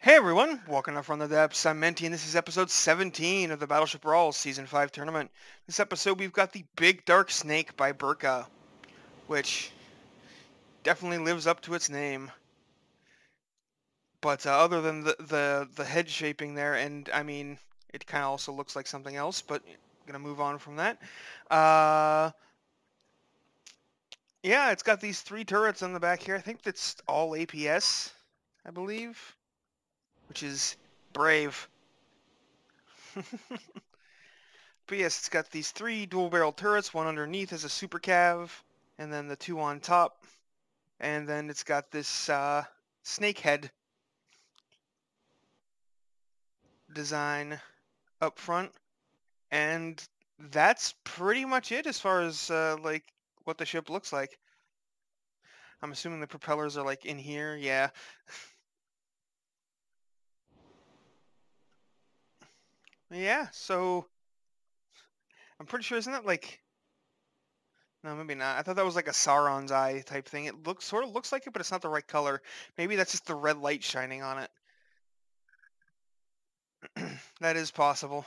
Hey everyone, welcome to From the Depths. I'm Menti, and this is episode 17 of the Battleship Brawl Season 5 tournament. This episode, we've got the Big Dark Snake by Burka, which definitely lives up to its name. But other than the head shaping there, and I mean, it kind of also looks like something else, but I'm going to move on from that. Yeah, it's got these three turrets on the back here. I think that's all APS, I believe, which is brave. But yes, it's got these three dual-barrel turrets, one underneath as a super cav, and then the two on top. And then it's got this snake head design up front. And that's pretty much it as far as like what the ship looks like. I'm assuming the propellers are like in here, yeah. Yeah, so I'm pretty sure, isn't that like, no, maybe not. I thought that was like a Sauron's eye type thing. It sort of looks like it, but it's not the right color. Maybe that's just the red light shining on it. That is possible.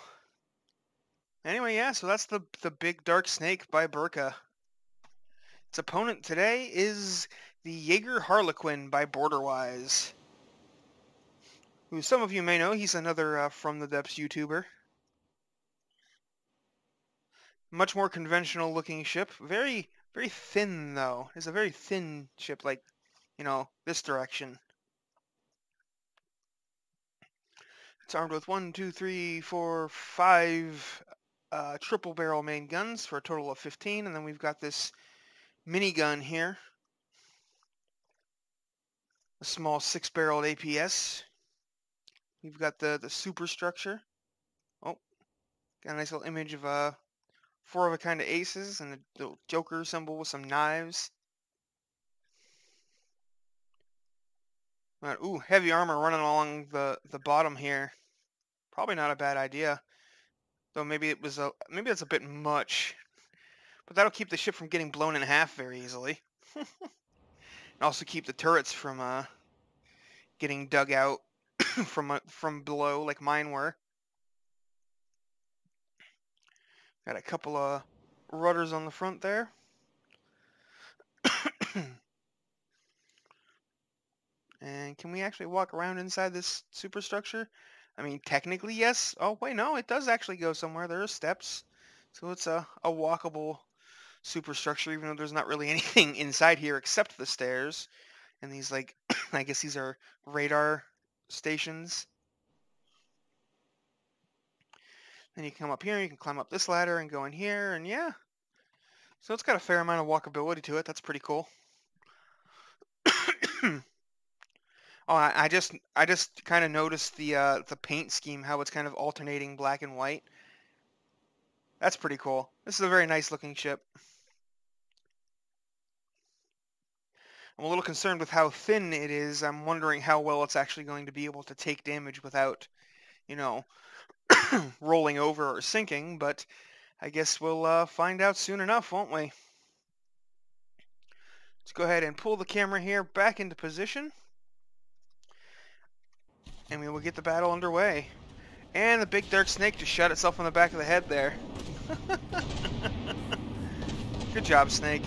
Anyway, yeah, so that's the Big Dark Snake by Burka. Its opponent today is the Jaegar Harlequin by Borderwise, who some of you may know. He's another From the Depths YouTuber. Much more conventional looking ship. Very, very thin, though. It's a very thin ship, like, you know, this direction. It's armed with 1, 2, 3, 4, 5 triple barrel main guns for a total of 15, and then we've got this minigun here, a small 6-barreled APS. We've got the superstructure. Oh, got a nice little image of 4 of a kind of aces and the Joker symbol with some knives. Ooh, heavy armor running along the bottom here. Probably not a bad idea, though maybe that's a bit much. But that'll keep the ship from getting blown in half very easily, and also keep the turrets from getting dug out from below like mine were. Got a couple of rudders on the front there. And can we actually walk around inside this superstructure? I mean, technically, yes. Oh, wait, no, it does actually go somewhere. There are steps. So it's a walkable superstructure, even though there's not really anything inside here except the stairs. And these, like, I guess these are radar stations. Then you can come up here, you can climb up this ladder and go in here, and yeah. So it's got a fair amount of walkability to it. That's pretty cool. Oh, I just kind of noticed the paint scheme, how it's kind of alternating black and white. That's pretty cool. This is a very nice looking ship. I'm a little concerned with how thin it is. I'm wondering how well it's actually going to be able to take damage without, you know, rolling over or sinking, but I guess we'll find out soon enough, won't we? Let's go ahead and pull the camera here back into position, and we will get the battle underway. And the Big Dark Snake just shot itself on the back of the head there. Good job, Snake.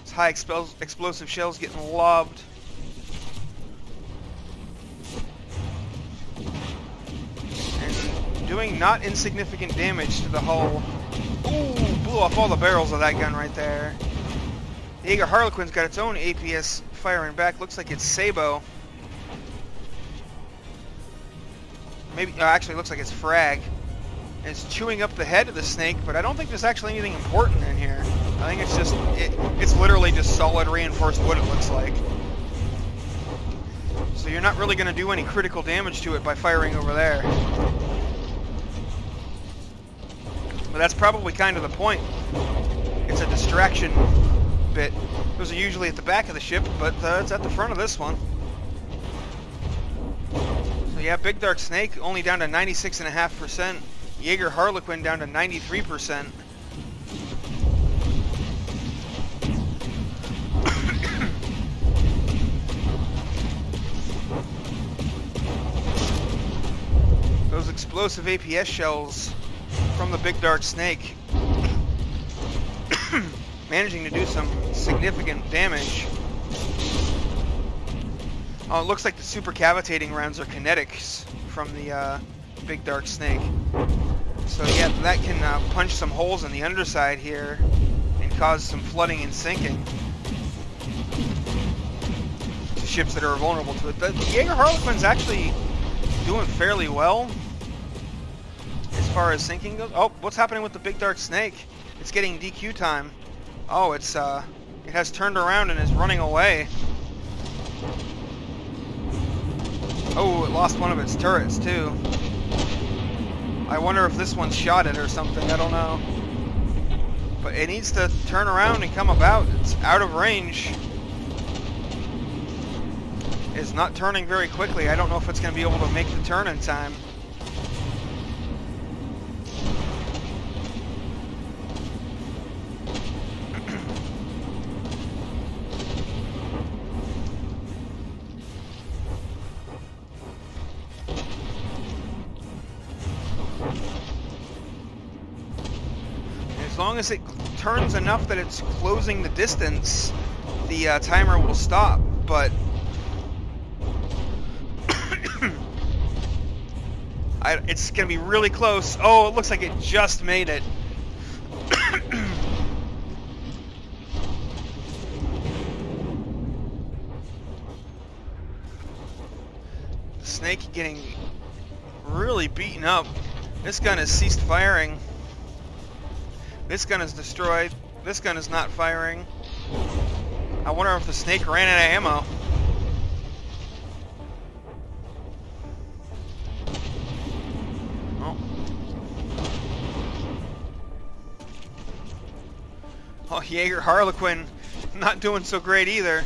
These high explosive shells getting lobbed. And doing not insignificant damage to the hull. Ooh, blew off all the barrels of that gun right there. The Jaegar Harlequin's got its own APS firing back. Looks like it's Sabo. Maybe, actually looks like it's Frag. And it's chewing up the head of the snake, but I don't think there's actually anything important in here. I think it's just, it's literally just solid reinforced wood, it looks like. So you're not really going to do any critical damage to it by firing over there. But that's probably kind of the point. It's a distraction bit. Those are usually at the back of the ship, but it's at the front of this one. So yeah, Big Dark Snake only down to 96.5%. Jaegar Harlequin down to 93%. explosive APS shells from the big dark snake, managing to do some significant damage. Oh, it looks like the super cavitating rounds are kinetics from the big dark snake. So yeah, that can punch some holes in the underside here and cause some flooding and sinking to ships that are vulnerable to it. The Jaegar Harlequin's actually doing fairly well as far as sinking goes. Oh, what's happening with the big dark snake? It's getting DQ time. Oh, it has turned around and is running away. Oh, it lost one of its turrets too. I wonder if this one shot it or something, I don't know. But it needs to turn around and come about. It's out of range. It's not turning very quickly. I don't know if it's going to be able to make the turn in time. As long as it turns enough that it's closing the distance, the timer will stop, but it's going to be really close. Oh, it looks like it just made it. The snake getting really beaten up. This gun has ceased firing. This gun is destroyed. This gun is not firing. I wonder if the snake ran out of ammo. Oh, Jaegar Harlequin not doing so great either.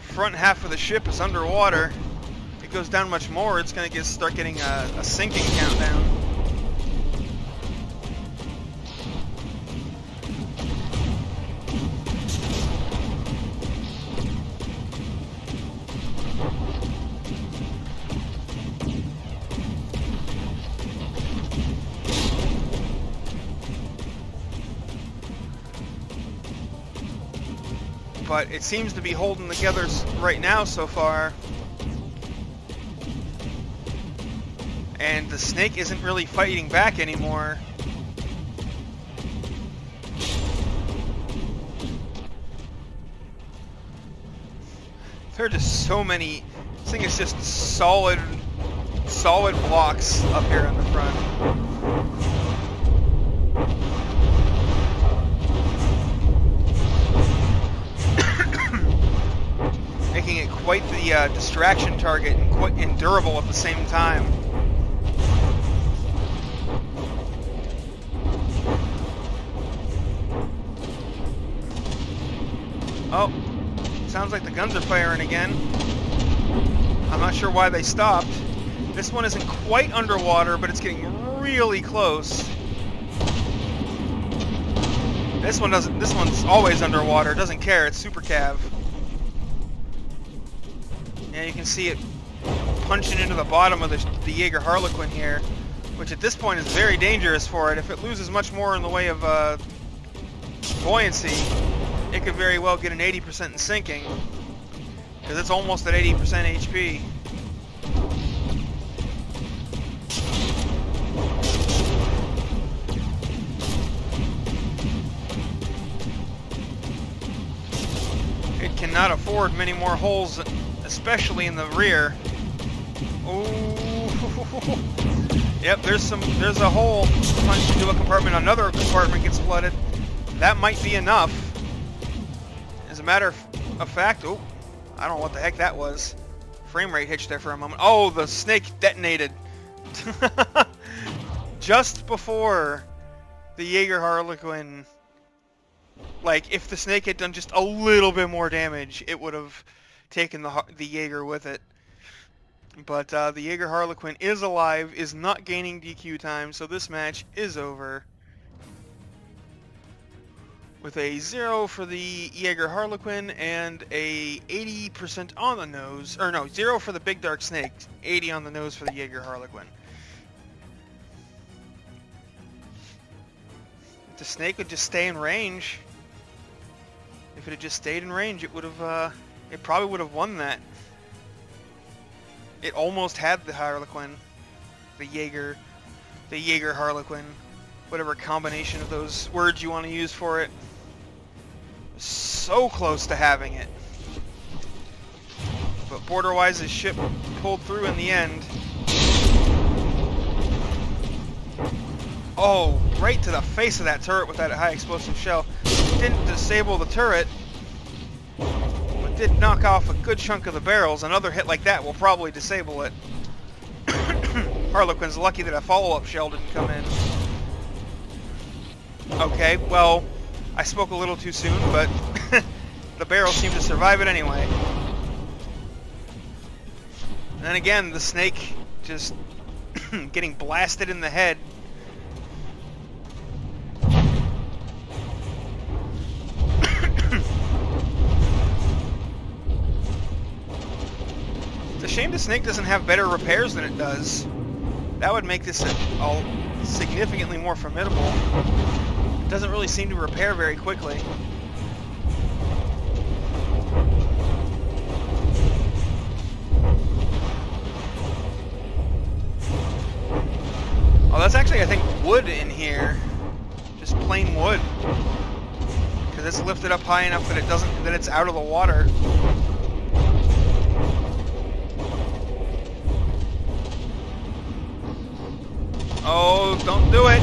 Front half of the ship is underwater. If it goes down much more, it's going to start getting a sinking countdown. But it seems to be holding together right now so far. And the snake isn't really fighting back anymore. There are just so many. This thing is just solid blocks up here in the front. Making it quite the distraction target and quite endurable at the same time. Oh, sounds like the guns are firing again. I'm not sure why they stopped. This one isn't quite underwater, but it's getting really close. This one's always underwater, it doesn't care, it's super cav. Yeah, you can see it punching into the bottom of the Jaegar Harlequin here, which at this point is very dangerous for it. If it loses much more in the way of buoyancy, it could very well get an 80% in sinking, because it's almost at 80% HP. It cannot afford many more holes, especially in the rear. Oh, yep. There's a hole punched into a compartment. Another compartment gets flooded. That might be enough. As a matter of fact, oh, I don't know what the heck that was. Frame rate hitched there for a moment. Oh, the snake detonated just before the Jaegar Harlequin. Like, if the snake had done just a little bit more damage, it would have taken the Jaegar with it. But the Jaegar Harlequin is alive, is not gaining DQ time, so this match is over. with a 0 for the Jaeger Harlequin and a 80% on the nose, or no, 0 for the Big Dark Snake, 80 on the nose for the Jaeger Harlequin. If the snake would just stay in range, if it had just stayed in range, it would have, it probably would have won that. It almost had the Harlequin, the Jaeger Harlequin, whatever combination of those words you want to use for it. So close to having it. But Border-Wise's ship pulled through in the end. Oh, right to the face of that turret with that high explosive shell. Didn't disable the turret, but did knock off a good chunk of the barrels. Another hit like that will probably disable it. Harlequin's lucky that a follow-up shell didn't come in. Okay, well, I spoke a little too soon, but the barrels seem to survive it anyway. And then again, the snake just getting blasted in the head. It's a shame the snake doesn't have better repairs than it does. That would make this all significantly more formidable. It doesn't really seem to repair very quickly. Oh, that's actually, I think, wood in here. Just plain wood. Because it's lifted up high enough that it's out of the water. Oh, don't do it.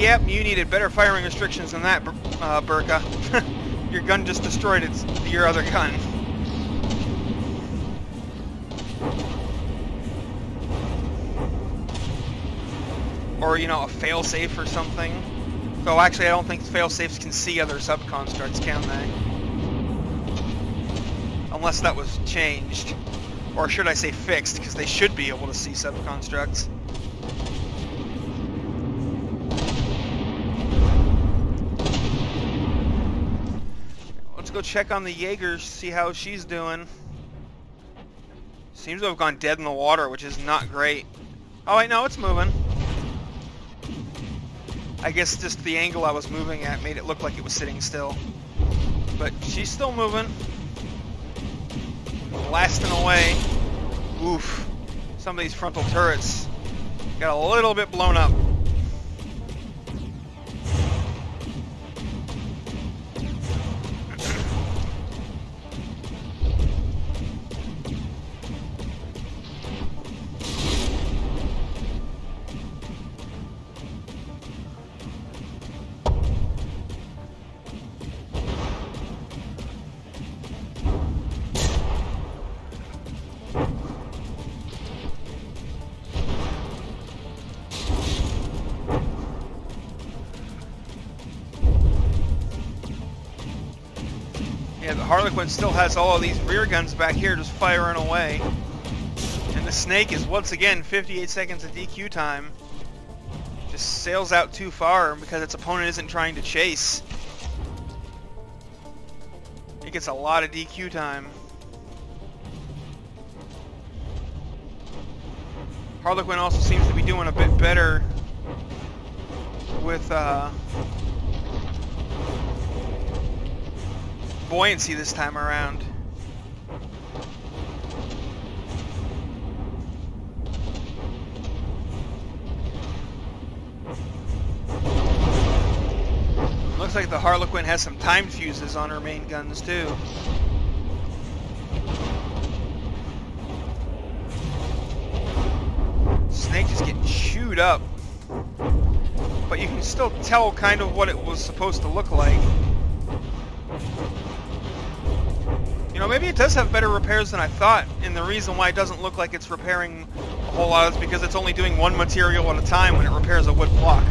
Yep, you needed better firing restrictions than that, Burka. Your gun just destroyed your other gun. Or, you know, a failsafe or something. Though actually I don't think failsafes can see other subconstructs, can they? Unless that was changed. Or should I say fixed, because they should be able to see subconstructs. Let's go check on the Jaeger, see how she's doing. Seems to have gone dead in the water, which is not great. Oh wait, no, it's moving. I guess just the angle I was moving at made it look like it was sitting still. But she's still moving. Blasting away. Oof. Some of these frontal turrets got a little bit blown up. Yeah, the Harlequin still has all of these rear guns back here just firing away. And the Snake is once again 58 seconds of DQ time. Just sails out too far because its opponent isn't trying to chase. It gets a lot of DQ time. Harlequin also seems to be doing a bit better with buoyancy this time around. Looks like the Harlequin has some timed fuses on her main guns too. Snake just getting chewed up. But you can still tell kind of what it was supposed to look like. You know, maybe it does have better repairs than I thought, and the reason why it doesn't look like it's repairing a whole lot is because it's only doing one material at a time when it repairs a wood block.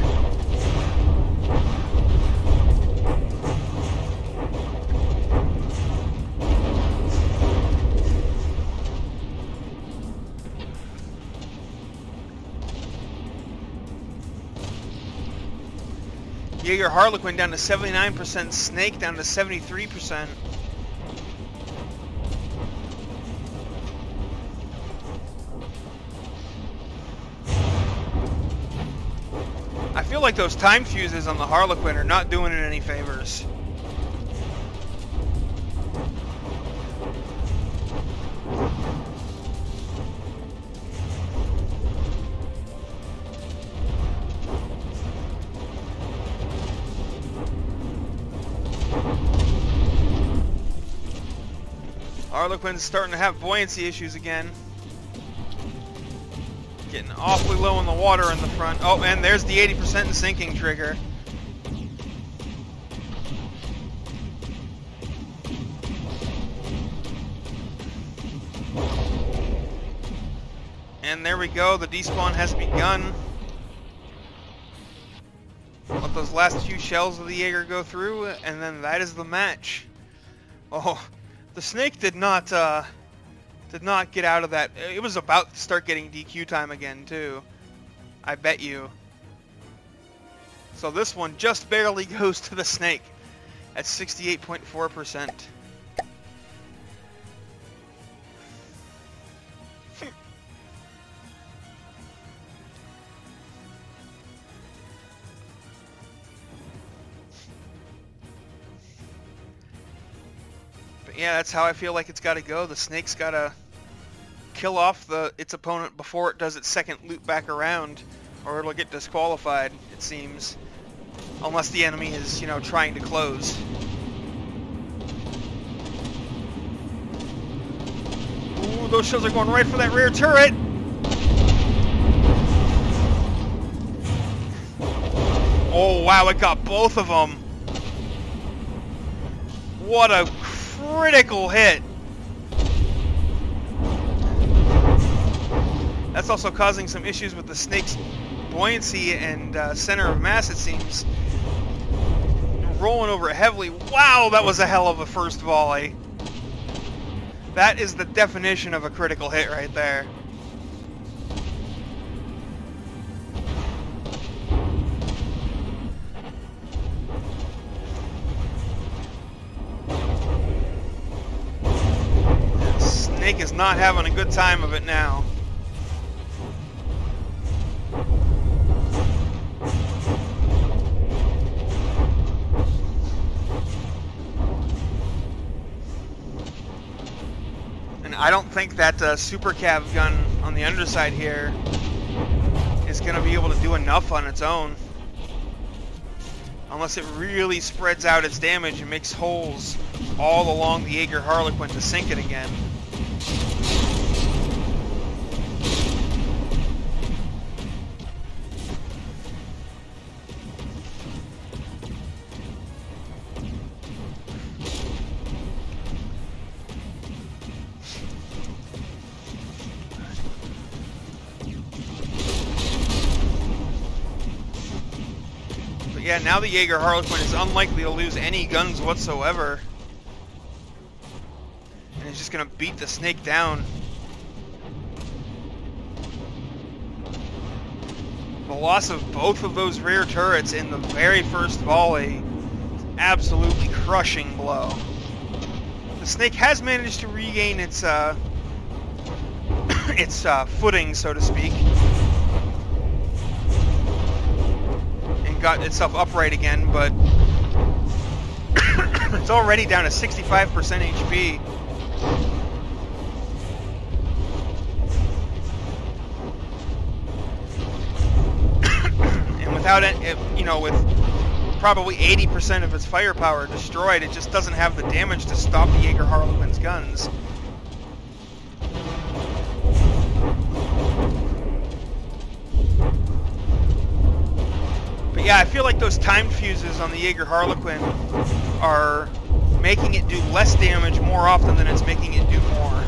Jaeger Harlequin down to 79%, Snake down to 73%. I feel like those time fuses on the Harlequin are not doing it any favors. Harlequin's starting to have buoyancy issues again. Getting awfully low in the water in the front. Oh, and there's the 80% sinking trigger. And there we go, the despawn has begun. Let those last few shells of the Jaeger go through, and then that is the match. Oh, the Snake did not get out of that. It was about to start getting DQ time again, too. I bet you. So this one just barely goes to the Snake at 68.4%. Yeah, that's how I feel like it's got to go. The Snake's got to kill off its opponent before it does its second loop back around, or it'll get disqualified, it seems. Unless the enemy is, you know, trying to close. Ooh, those shells are going right for that rear turret! Oh, wow, it got both of them! What a critical hit! That's also causing some issues with the Snake's buoyancy and center of mass, it seems. Rolling over heavily. Wow, that was a hell of a first volley. That is the definition of a critical hit right there. Snake is not having a good time of it now. And I don't think that super cav gun on the underside here is going to be able to do enough on its own. Unless it really spreads out its damage and makes holes all along the Jaeger Harlequin to sink it again. Yeah, now the Jaeger Harlequin is unlikely to lose any guns whatsoever. And it's just going to beat the Snake down. The loss of both of those rear turrets in the very first volley is absolutely crushing blow. The Snake has managed to regain its footing, so to speak. Got itself upright again, but it's already down to 65% HP. And without it, you know, with probably 80% of its firepower destroyed, it just doesn't have the damage to stop the Jaeger Harlequin's guns. Yeah, I feel like those timed fuses on the Jaeger Harlequin are making it do less damage more often than it's making it do more.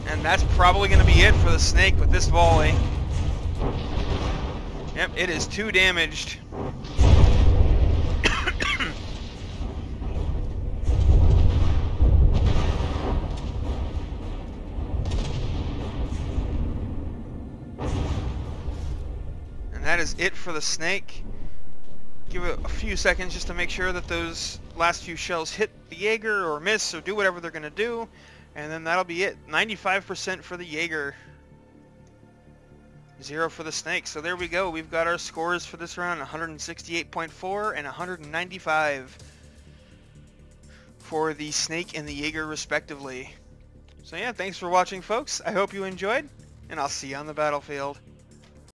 And that's probably going to be it for the Snake with this volley. Yep, it is 2 damaged. that is it for the snake. Give it a few seconds just to make sure that those last few shells hit the Jaeger or miss, so do whatever they're going to do. And then that'll be it. 95% for the Jaeger. 0 for the snake. So there we go. We've got our scores for this round, 168.4 and 195 for the snake and the Jaeger respectively. So yeah, thanks for watching, folks. I hope you enjoyed, and I'll see you on the battlefield.